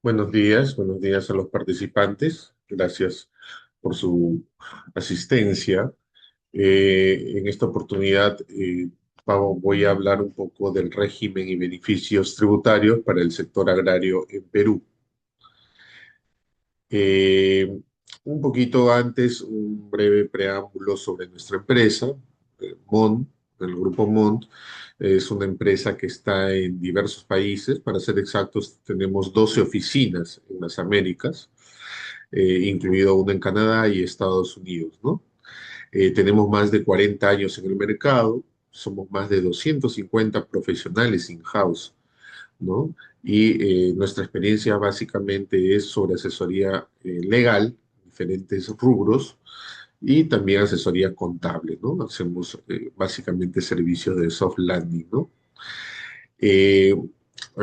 Buenos días a los participantes. Gracias por su asistencia. En esta oportunidad voy a hablar un poco del régimen y beneficios tributarios para el sector agrario en Perú. Eh, un poquito antes, un breve preámbulo sobre nuestra empresa, MON, el grupo MON. Es una empresa que está en diversos países. Para ser exactos, tenemos 12 oficinas en las Américas, incluido una en Canadá y Estados Unidos, ¿no? Tenemos más de 40 años en el mercado, somos más de 250 profesionales in-house, ¿no? Y nuestra experiencia básicamente es sobre asesoría legal, diferentes rubros, y también asesoría contable, ¿no? Hacemos básicamente servicios de soft landing, ¿no? Eh,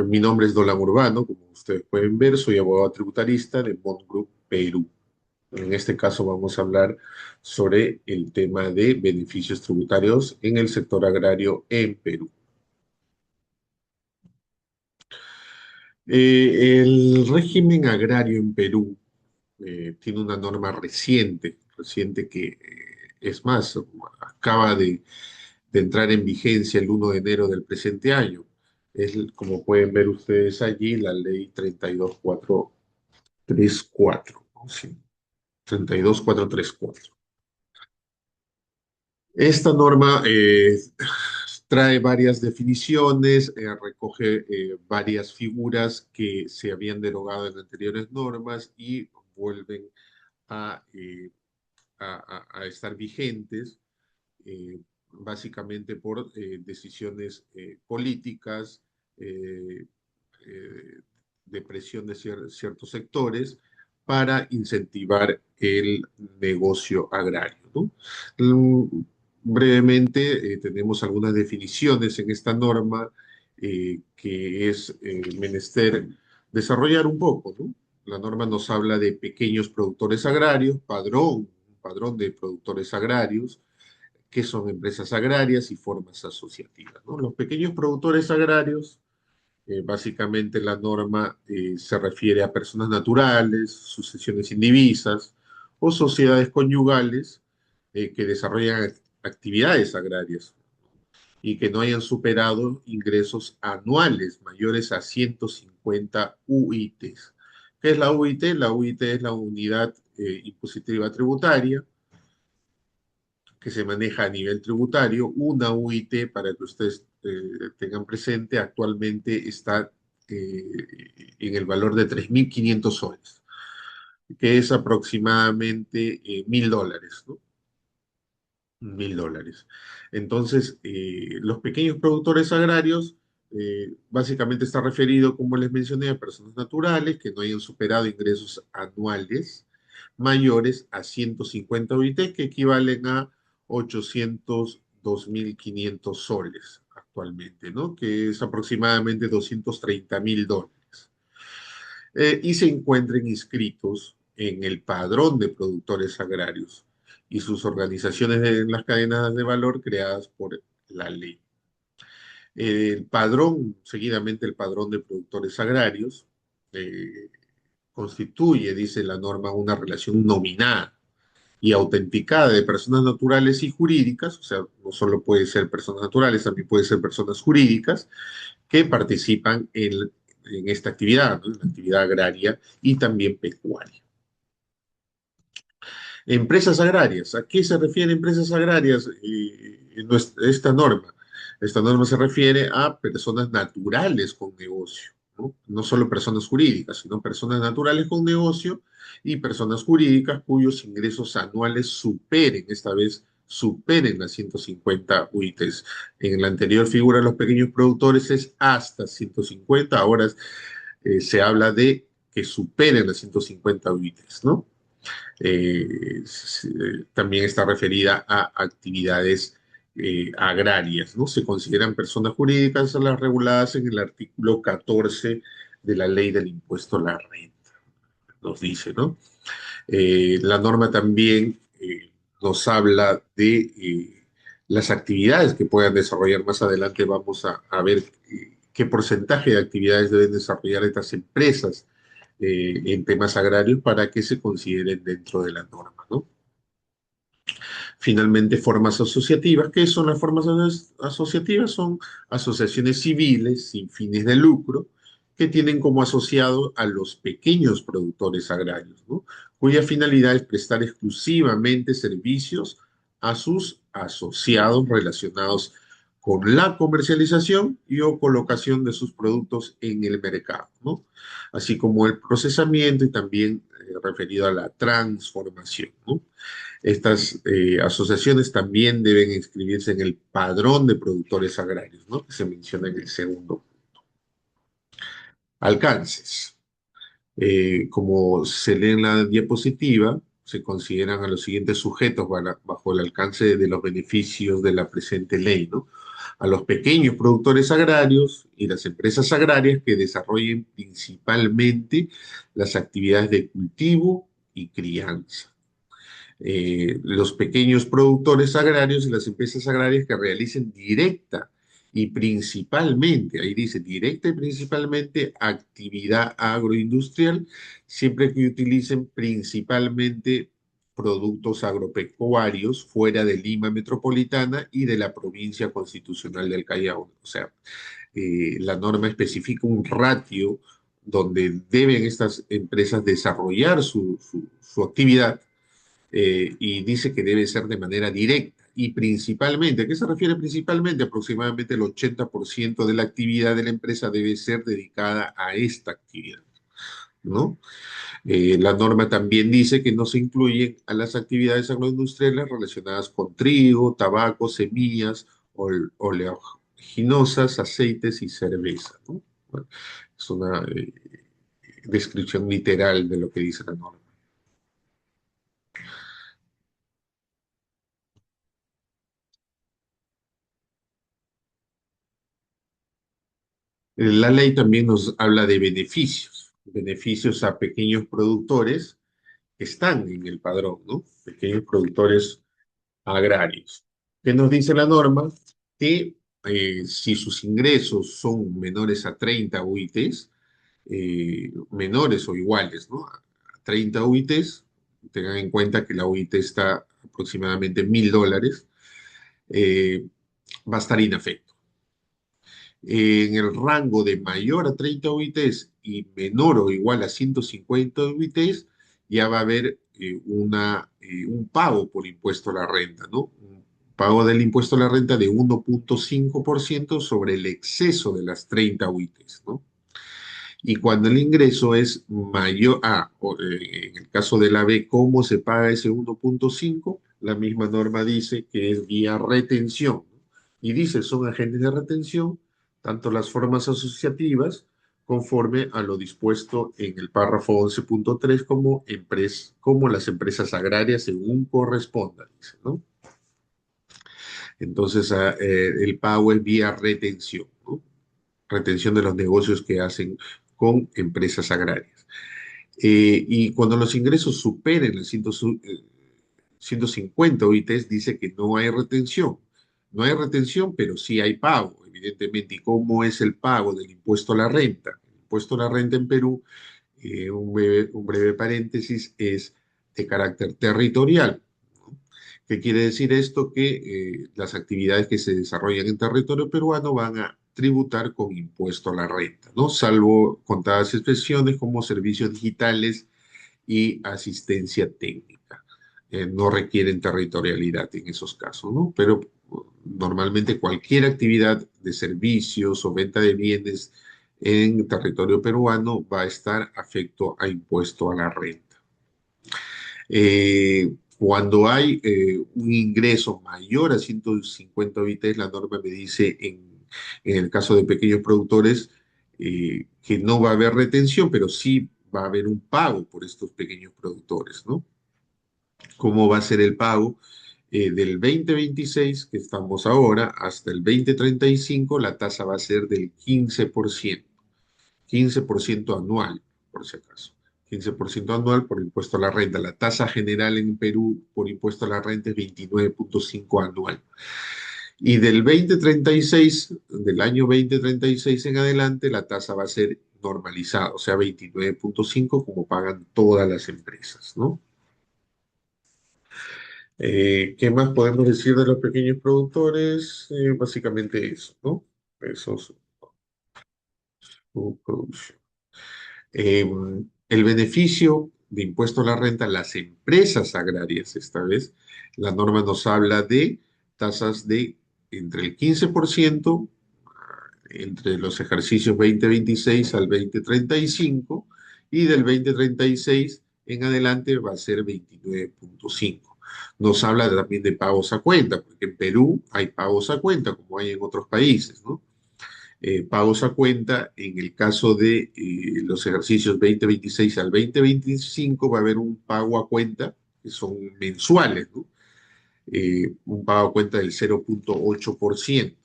Mi nombre es Dolan Urbano, como ustedes pueden ver, soy abogado tributarista de Bond Group Perú. En este caso vamos a hablar sobre el tema de beneficios tributarios en el sector agrario en Perú. El régimen agrario en Perú tiene una norma reciente que es más, acaba de entrar en vigencia el 1 de enero del presente año. Es, como pueden ver ustedes allí, la ley 32434, ¿no? Sí, 32434. Esta norma trae varias definiciones, recoge varias figuras que se habían derogado en anteriores normas y vuelven a, a estar vigentes, básicamente por decisiones políticas, eh, eh, de presión de ciertos sectores para incentivar el negocio agrario, ¿no? Brevemente, tenemos algunas definiciones en esta norma que es menester desarrollar un poco, ¿no? La norma nos habla de pequeños productores agrarios, un padrón de productores agrarios, qué son empresas agrarias y formas asociativas, ¿no? Los pequeños productores agrarios, básicamente la norma se refiere a personas naturales, sucesiones indivisas o sociedades conyugales que desarrollan actividades agrarias y que no hayan superado ingresos anuales mayores a 150 UITs. ¿Qué es la UIT? La UIT es la unidad impositiva tributaria que se maneja a nivel tributario. Una UIT, para que ustedes tengan presente, actualmente está en el valor de 3.500 soles, que es aproximadamente $1.000, ¿no? $1.000. Entonces, los pequeños productores agrarios básicamente está referido, como les mencioné, a personas naturales que no hayan superado ingresos anuales mayores a 150 UIT, que equivalen a 802.500 soles actualmente, ¿no? Que es aproximadamente $230.000. Y se encuentren inscritos en el padrón de productores agrarios y sus organizaciones en las cadenas de valor creadas por la ley. El padrón, seguidamente el padrón de productores agrarios, eh, constituye, dice la norma, una relación nominada y autenticada de personas naturales y jurídicas, o sea, no solo puede ser personas naturales, también puede ser personas jurídicas que participan en esta actividad, ¿no? En la actividad agraria y también pecuaria. Empresas agrarias. ¿A qué se refiere empresas agrarias esta norma? Esta norma se refiere a personas naturales con negocio, ¿no? No solo personas jurídicas, sino personas naturales con negocio y personas jurídicas cuyos ingresos anuales superen, esta vez superen las 150 UITs. En la anterior figura de los pequeños productores es hasta 150, ahora se habla de que superen las 150 UITs, ¿no? También está referida a actividades agrarias, ¿no? Se consideran personas jurídicas a las reguladas en el artículo 14 de la Ley del Impuesto a la Renta, nos dice, ¿no? La norma también nos habla de las actividades que puedan desarrollar más adelante. Vamos a ver qué porcentaje de actividades deben desarrollar estas empresas en temas agrarios para que se consideren dentro de la norma, ¿no? Finalmente, formas asociativas. ¿Qué son las formas asociativas? Son asociaciones civiles sin fines de lucro que tienen como asociado a los pequeños productores agrarios, ¿no? Cuya finalidad es prestar exclusivamente servicios a sus asociados relacionados con la comercialización y o colocación de sus productos en el mercado, ¿no? Así como el procesamiento y también referido a la transformación, ¿no? Estas asociaciones también deben inscribirse en el padrón de productores agrarios, ¿no? Que se menciona en el segundo. Alcances. Como se lee en la diapositiva, se consideran a los siguientes sujetos bajo el alcance de los beneficios de la presente ley, ¿no? A los pequeños productores agrarios y las empresas agrarias que desarrollen principalmente las actividades de cultivo y crianza, los pequeños productores agrarios y las empresas agrarias que realicen directa y principalmente, ahí dice directa y principalmente actividad agroindustrial, siempre que utilicen principalmente productos agropecuarios fuera de Lima Metropolitana y de la provincia constitucional del Callao. O sea, la norma especifica un ratio donde deben estas empresas desarrollar su actividad, y dice que debe ser de manera directa y principalmente. ¿A qué se refiere principalmente? Aproximadamente el 80% de la actividad de la empresa debe ser dedicada a esta actividad, ¿no? La norma también dice que no se incluyen a las actividades agroindustriales relacionadas con trigo, tabaco, semillas, oleaginosas, aceites y cerveza, ¿no? Bueno, es una descripción literal de lo que dice la norma. La ley también nos habla de beneficios, beneficios a pequeños productores que están en el padrón, ¿no? Pequeños productores agrarios. ¿Qué nos dice la norma? Que si sus ingresos son menores a 30 UITs, menores o iguales, ¿no? A 30 UITs, tengan en cuenta que la UIT está aproximadamente en $1.000, va a estar inafecto. En el rango de mayor a 30 UITs y menor o igual a 150 UITs, ya va a haber un pago por impuesto a la renta, ¿no? Un pago del impuesto a la renta de 1,5% sobre el exceso de las 30 UITs, ¿no? Y cuando el ingreso es mayor, en el caso de la B, ¿cómo se paga ese 1,5? La misma norma dice que es vía retención, ¿no? Y dice, son agentes de retención, tanto las formas asociativas, conforme a lo dispuesto en el párrafo 11,3, como las empresas agrarias según corresponda, dice, ¿no? Entonces, el pago es vía retención, ¿no? Retención de los negocios que hacen con empresas agrarias. Y cuando los ingresos superen los 150 OITs, dice que no hay retención. No hay retención, pero sí hay pago, evidentemente. ¿Y cómo es el pago del impuesto a la renta? El impuesto a la renta en Perú, un breve paréntesis, es de carácter territorial, ¿no? ¿Qué quiere decir esto? Que las actividades que se desarrollan en territorio peruano van a tributar con impuesto a la renta, ¿no? Salvo contadas excepciones como servicios digitales y asistencia técnica. No requieren territorialidad en esos casos, ¿no? Pero normalmente cualquier actividad de servicios o venta de bienes en territorio peruano va a estar afecto a impuesto a la renta. Cuando hay un ingreso mayor a 150 OITs, la norma me dice en el caso de pequeños productores que no va a haber retención, pero sí va a haber un pago por estos pequeños productores, ¿no? ¿Cómo va a ser el pago? Del 2026, que estamos ahora, hasta el 2035, la tasa va a ser del 15% anual, por si acaso. 15% anual por impuesto a la renta. La tasa general en Perú por impuesto a la renta es 29,5 anual. Y del año 2036 en adelante, la tasa va a ser normalizado, o sea, 29,5 como pagan todas las empresas, ¿no? ¿Qué más podemos decir de los pequeños productores? Básicamente eso, ¿no? Eso es su producción. Eh, el beneficio de impuesto a la renta a las empresas agrarias, esta vez, la norma nos habla de tasas de entre el 15% entre los ejercicios 2026 al 2035 y del 2036 en adelante va a ser 29,5. Nos habla también de pagos a cuenta, porque en Perú hay pagos a cuenta, como hay en otros países, ¿no? Pagos a cuenta, en el caso de los ejercicios 2026 al 2025 va a haber un pago a cuenta, que son mensuales, ¿no? Un pago a cuenta del 0,8%.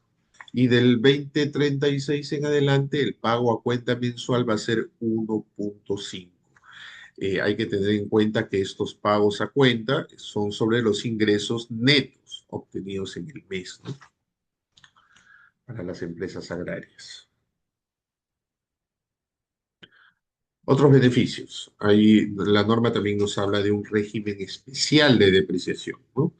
Y del 2036 en adelante, el pago a cuenta mensual va a ser 1,5. Hay que tener en cuenta que estos pagos a cuenta son sobre los ingresos netos obtenidos en el mes, ¿no? Para las empresas agrarias. Otros beneficios. Ahí la norma también nos habla de un régimen especial de depreciación, ¿no?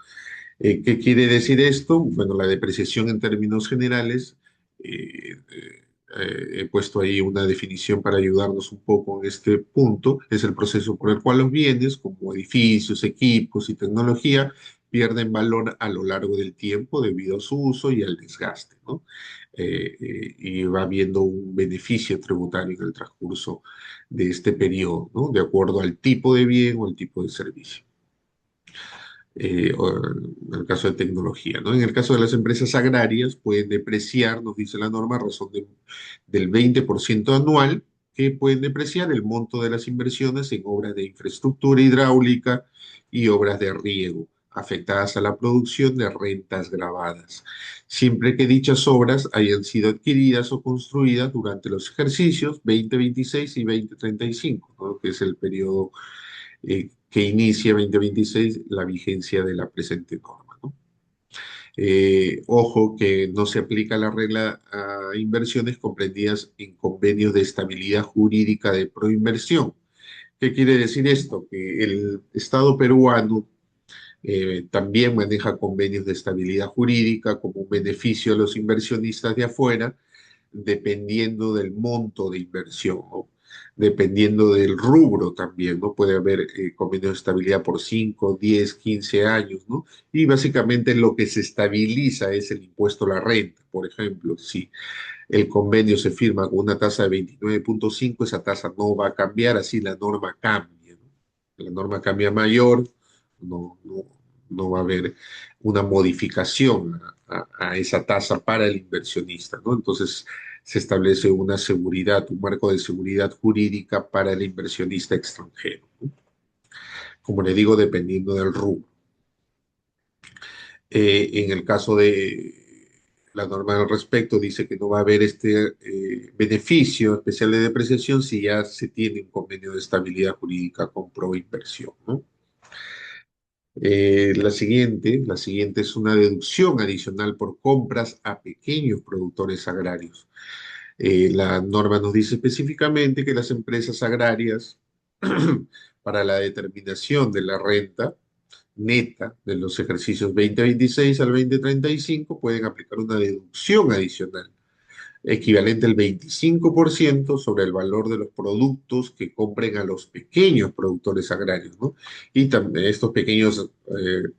¿Qué quiere decir esto? Bueno, la depreciación en términos generales, he puesto ahí una definición para ayudarnos un poco en este punto, es el proceso por el cual los bienes, como edificios, equipos y tecnología, pierden valor a lo largo del tiempo debido a su uso y al desgaste, ¿no? Y va habiendo un beneficio tributario en el transcurso de este periodo, ¿no? De acuerdo al tipo de bien o al tipo de servicio. O en el caso de tecnología, ¿no? En el caso de las empresas agrarias, pueden depreciar, nos dice la norma, a razón del 20% anual, que pueden depreciar el monto de las inversiones en obras de infraestructura hidráulica y obras de riego, afectadas a la producción de rentas grabadas, siempre que dichas obras hayan sido adquiridas o construidas durante los ejercicios 2026 y 2035, ¿no? Que es el periodo que inicia 2026 la vigencia de la presente norma, ¿no? Ojo que no se aplica la regla a inversiones comprendidas en convenios de estabilidad jurídica de proinversión. ¿Qué quiere decir esto? Que el Estado peruano también maneja convenios de estabilidad jurídica como un beneficio a los inversionistas de afuera, dependiendo del monto de inversión, ¿no? Dependiendo del rubro también, ¿no? Puede haber convenios de estabilidad por 5, 10, 15 años, ¿no? Y básicamente lo que se estabiliza es el impuesto a la renta. Por ejemplo, si el convenio se firma con una tasa de 29,5, esa tasa no va a cambiar, así la norma cambia, ¿no? La norma cambia mayor, no, no, no va a haber una modificación a esa tasa para el inversionista, ¿no? Entonces se establece una seguridad, un marco de seguridad jurídica para el inversionista extranjero, ¿no? Como le digo, dependiendo del rubro. En el caso de la norma al respecto, dice que no va a haber este beneficio especial de depreciación si ya se tiene un convenio de estabilidad jurídica con Proinversión, ¿no? La siguiente es una deducción adicional por compras a pequeños productores agrarios. La norma nos dice específicamente que las empresas agrarias, para la determinación de la renta neta de los ejercicios 2026 al 2035, pueden aplicar una deducción adicional equivalente al 25% sobre el valor de los productos que compren a los pequeños productores agrarios, ¿no? Y también estos pequeños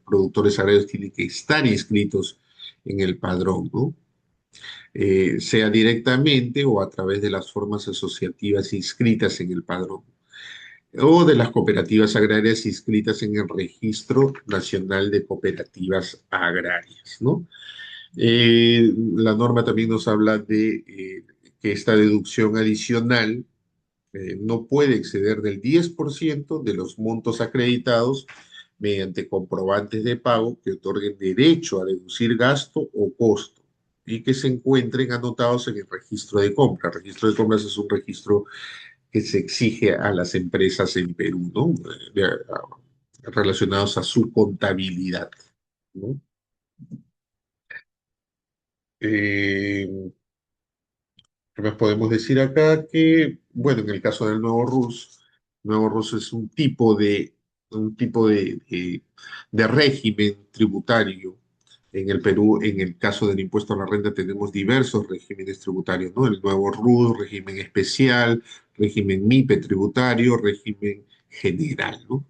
productores agrarios tienen que estar inscritos en el padrón, ¿no? Sea directamente o a través de las formas asociativas inscritas en el padrón o de las cooperativas agrarias inscritas en el Registro Nacional de Cooperativas Agrarias, ¿no? La norma también nos habla de que esta deducción adicional no puede exceder del 10% de los montos acreditados mediante comprobantes de pago que otorguen derecho a deducir gasto o costo y que se encuentren anotados en el registro de compras. El registro de compras es un registro que se exige a las empresas en Perú, ¿no? Relacionados a su contabilidad, ¿no? Eh, ¿Qué más podemos decir acá? Que bueno, en el caso del nuevo RUS es un tipo de régimen tributario. En el Perú, en el caso del impuesto a la renta, tenemos diversos regímenes tributarios, ¿no? El nuevo RUS, régimen especial, régimen MIPE tributario, régimen general, ¿no?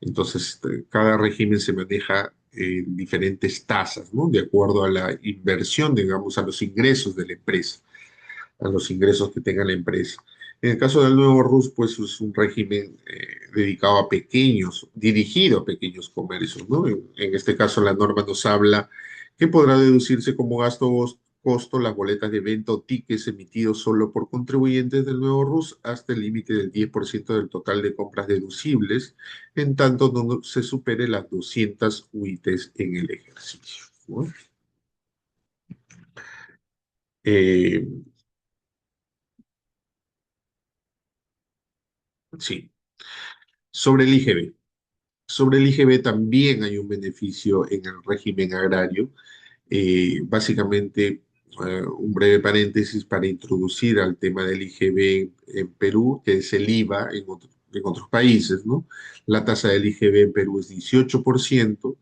Entonces, cada régimen se maneja en diferentes tasas, ¿no? De acuerdo a la inversión, digamos, a los ingresos de la empresa, a los ingresos que tenga la empresa. En el caso del nuevo RUS, pues es un régimen dedicado a pequeños, dirigido a pequeños comercios, ¿no? En este caso, la norma nos habla que podrá deducirse como gasto o costo las boletas de venta o tickets emitidos solo por contribuyentes del nuevo RUS hasta el límite del 10% del total de compras deducibles, en tanto no se supere las 200 UITs en el ejercicio, ¿no? Eh, sí. Sobre el IGB. Sobre el IGB también hay un beneficio en el régimen agrario. Básicamente, un breve paréntesis para introducir al tema del IGB en Perú, que es el IVA en otros países, ¿no? La tasa del IGB en Perú es 18%.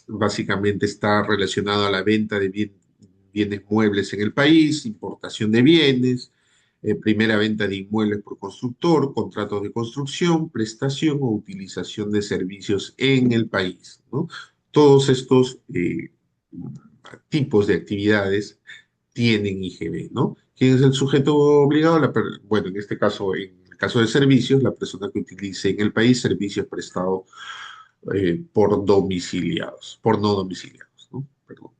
Básicamente está relacionado a la venta de bienes muebles en el país, importación de bienes, primera venta de inmuebles por constructor, contratos de construcción, prestación o utilización de servicios en el país, ¿no? Todos estos tipos de actividades tienen IGB, ¿no? ¿Quién es el sujeto obligado? Bueno, en este caso, en el caso de servicios, la persona que utilice en el país servicios prestados por domiciliados, por no domiciliados, ¿no? Perdón.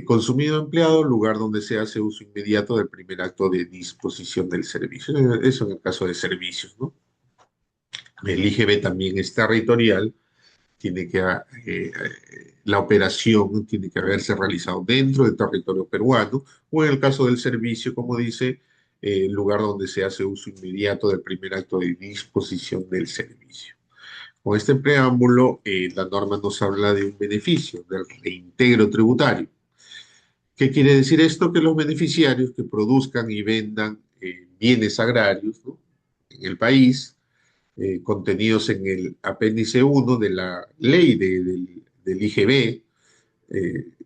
Consumido empleado, lugar donde se hace uso inmediato del primer acto de disposición del servicio. Eso en el caso de servicios, ¿no? El IGB también es territorial, tiene que, la operación tiene que haberse realizado dentro del territorio peruano, o en el caso del servicio, como dice, el lugar donde se hace uso inmediato del primer acto de disposición del servicio. Con este preámbulo, la norma nos habla de un beneficio, del reintegro tributario. ¿Qué quiere decir esto? Que los beneficiarios que produzcan y vendan bienes agrarios, ¿no? En el país, contenidos en el apéndice 1 de la ley del IGB,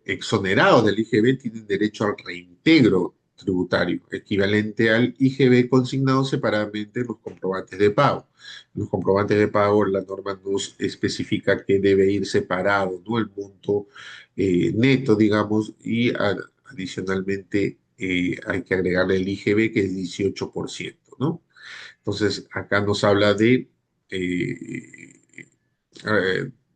exonerados del IGB, tienen derecho al reintegro tributario, equivalente al IGB consignado separadamente en los comprobantes de pago. En los comprobantes de pago, la norma nos especifica que debe ir separado, ¿no? El monto neto, digamos, y adicionalmente hay que agregarle el IGB, que es 18%, ¿no? Entonces, acá nos habla del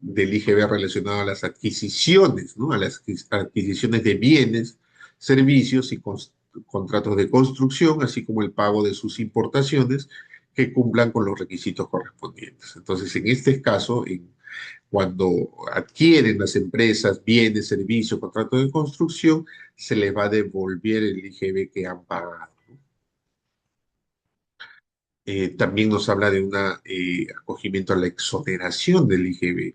IGB relacionado a las adquisiciones, ¿no? A las adquisiciones de bienes, servicios y contratos de construcción, así como el pago de sus importaciones que cumplan con los requisitos correspondientes. Entonces, en este caso, cuando adquieren las empresas bienes, servicios, contratos de construcción, se les va a devolver el IGB que han pagado. También nos habla de un acogimiento a la exoneración del IGB,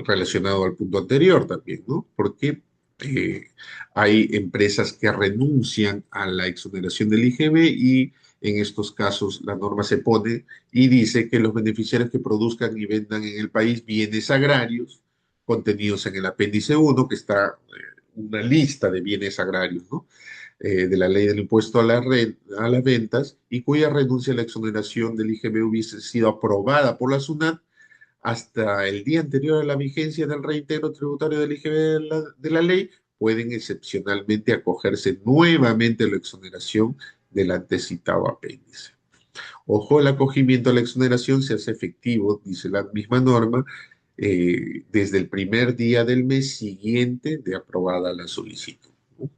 relacionado al punto anterior también, ¿no? Porque eh, hay empresas que renuncian a la exoneración del IGB y en estos casos la norma se pone y dice que los beneficiarios que produzcan y vendan en el país bienes agrarios contenidos en el apéndice 1, que está una lista de bienes agrarios, ¿no? De la ley del impuesto a las ventas y cuya renuncia a la exoneración del IGB hubiese sido aprobada por la SUNAT hasta el día anterior a la vigencia del reintegro tributario del IGB de la ley, pueden excepcionalmente acogerse nuevamente a la exoneración del antecitado apéndice. Ojo, el acogimiento a la exoneración se hace efectivo, dice la misma norma, desde el primer día del mes siguiente de aprobada la solicitud, ¿no?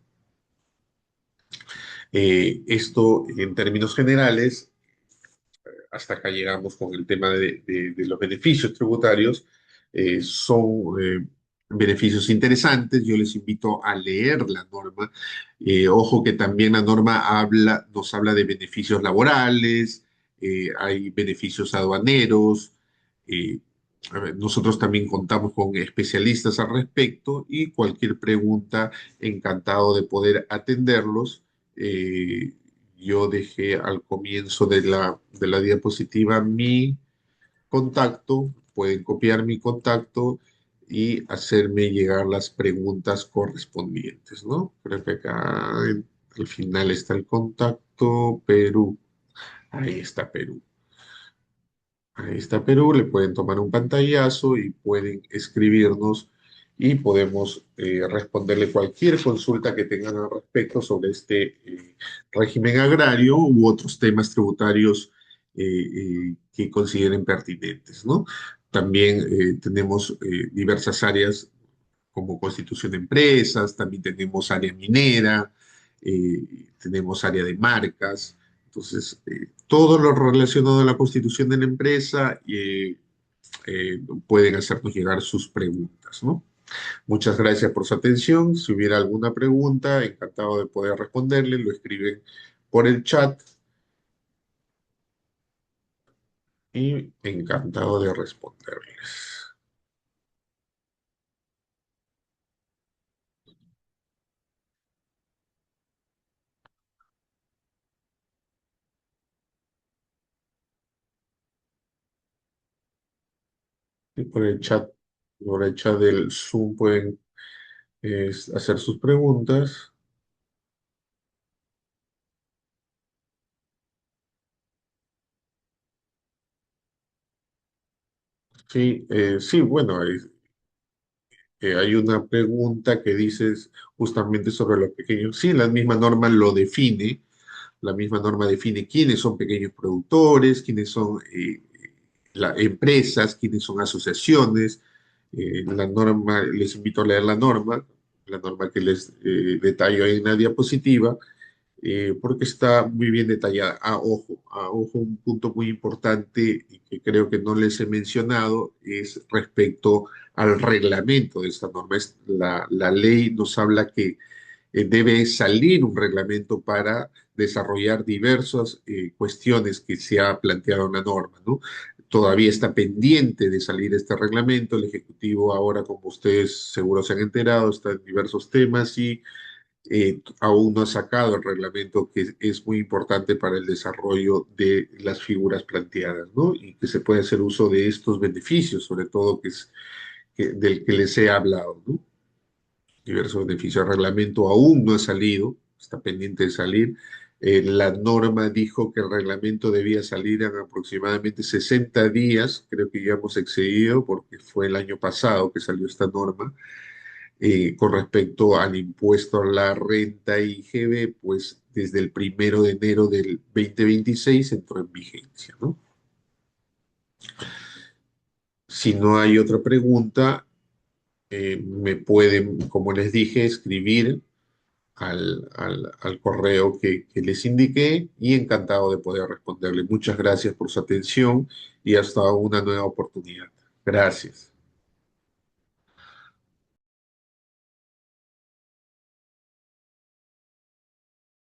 Esto, en términos generales, hasta acá llegamos con el tema de los beneficios tributarios. Son beneficios interesantes. Yo les invito a leer la norma. Ojo que también la norma nos habla de beneficios laborales, hay beneficios aduaneros. eh, a ver, nosotros también contamos con especialistas al respecto y cualquier pregunta, encantado de poder atenderlos eh, yo dejé al comienzo de la diapositiva mi contacto, pueden copiar mi contacto y hacerme llegar las preguntas correspondientes, ¿no? Creo que acá al final está el contacto Perú. Ahí está Perú. Ahí está Perú, le pueden tomar un pantallazo y pueden escribirnos y podemos responderle cualquier consulta que tengan al respecto sobre este régimen agrario u otros temas tributarios que consideren pertinentes, ¿no? También tenemos diversas áreas como constitución de empresas, también tenemos área minera, tenemos área de marcas. Entonces, todo lo relacionado a la constitución de la empresa pueden hacernos llegar sus preguntas, ¿no? Muchas gracias por su atención. Si hubiera alguna pregunta, encantado de poder responderle. Lo escriben por el chat y encantado de responderles. Y por el chat del Zoom pueden hacer sus preguntas. Sí, sí, bueno, hay una pregunta que dices justamente sobre los pequeños. Sí, la misma norma lo define. La misma norma define quiénes son pequeños productores, quiénes son empresas, quiénes son asociaciones. La norma, les invito a leer la norma que les detallo ahí en la diapositiva, porque está muy bien detallada. A ojo, un punto muy importante y que creo que no les he mencionado es respecto al reglamento de esta norma. La ley nos habla que debe salir un reglamento para desarrollar diversas cuestiones que se ha planteado en la norma, ¿no? Todavía está pendiente de salir este reglamento. El Ejecutivo ahora, como ustedes seguro se han enterado, está en diversos temas y aún no ha sacado el reglamento que es muy importante para el desarrollo de las figuras planteadas, ¿no? Y que se puede hacer uso de estos beneficios, sobre todo del que les he hablado, ¿no? Diversos beneficios. El reglamento aún no ha salido, está pendiente de salir. La norma dijo que el reglamento debía salir en aproximadamente 60 días, creo que ya hemos excedido porque fue el año pasado que salió esta norma. Con respecto al impuesto a la renta IGB, pues desde el 1 de enero del 2026 entró en vigencia, ¿no? Si no hay otra pregunta, me pueden, como les dije, escribir al correo que les indiqué y encantado de poder responderle. Muchas gracias por su atención y hasta una nueva oportunidad. Gracias.